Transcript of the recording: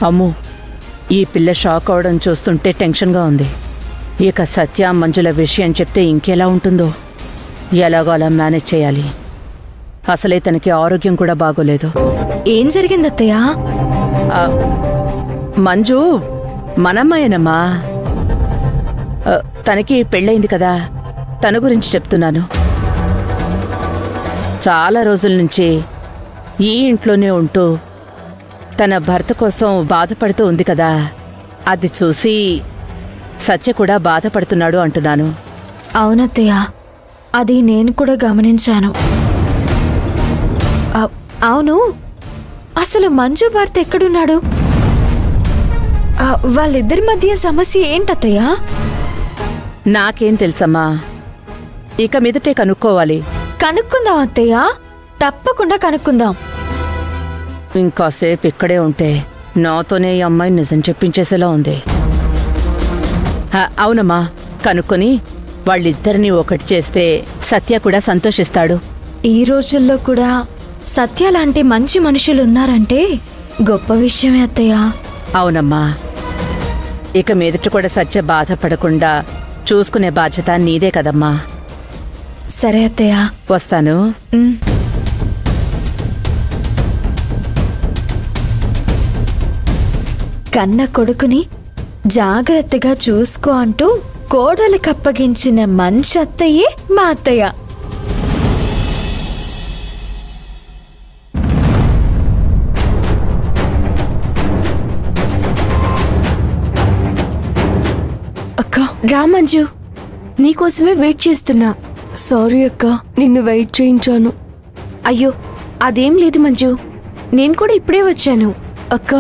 అమ్ము, ఈ పిల్ల షాక్ అవడం చూస్తుంటే టెన్షన్గా ఉంది. ఇక సత్య మంజుల విషయం చెప్తే ఇంకెలా ఉంటుందో. ఎలాగో అలా మేనేజ్ చేయాలి. అసలే తనకి ఆరోగ్యం కూడా బాగోలేదు. ఏం జరిగింది అత్తయ్య? మంజు మనమ్మాయేనమ్మా. తనకి పెళ్ళయింది కదా, తన గురించి చెప్తున్నాను. చాలా రోజుల నుంచి ఈ ఇంట్లోనే ఉంటూ తన భర్త కోసం బాధపడుతూ ఉంది కదా, అది చూసి సత్య కూడా బాధపడుతున్నాడు అంటున్నాను. అవునత్తయ్య, అది నేను కూడా గమనించాను. అవును, అసలు మంజు భర్త ఎక్కడున్నాడు? వాళ్ళిద్దరి మధ్య సమస్య ఏంటత్తయ్య? నాకేం తెలుసమ్మా, ఇక మీదటే కనుక్కోవాలి. కనుక్కుందాం అత్తయ్య, తప్పకుండా కనుక్కుందాం. ఇంకాసేపు ఇక్కడే ఉంటే నాతోనే ఈ అమ్మాయి నిజం చెప్పించేసేలా ఉంది. అవునమ్మా, కనుక్కొని వాళ్ళిద్దరినీ ఒకటి చేస్తే సత్య కూడా సంతోషిస్తాడు. ఈ రోజుల్లో కూడా సత్య లాంటి మంచి మనుషులున్నారంటే గొప్ప విషయమే అత్తయ్య. అవునమ్మా, ఇక మీదట కూడా సత్య బాధపడకుండా చూసుకునే బాధ్యత నీదే కదమ్మా. సరే అత్తయ్య, వస్తాను. కన్న కొడుకుని జాగ్రత్తగా చూసుకో అంటూ కోడలికప్పగించిన మంచి అత్తయ్యే మా అత్తయ్య. అక్క రా మంజు, నీకోసమే వెయిట్ చేస్తున్నా. సారీ అక్క, నిన్ను వెయిట్ చేయించాను. అయ్యో అదేం లేదు మంజు, నేను కూడా ఇప్పుడే వచ్చాను. అక్క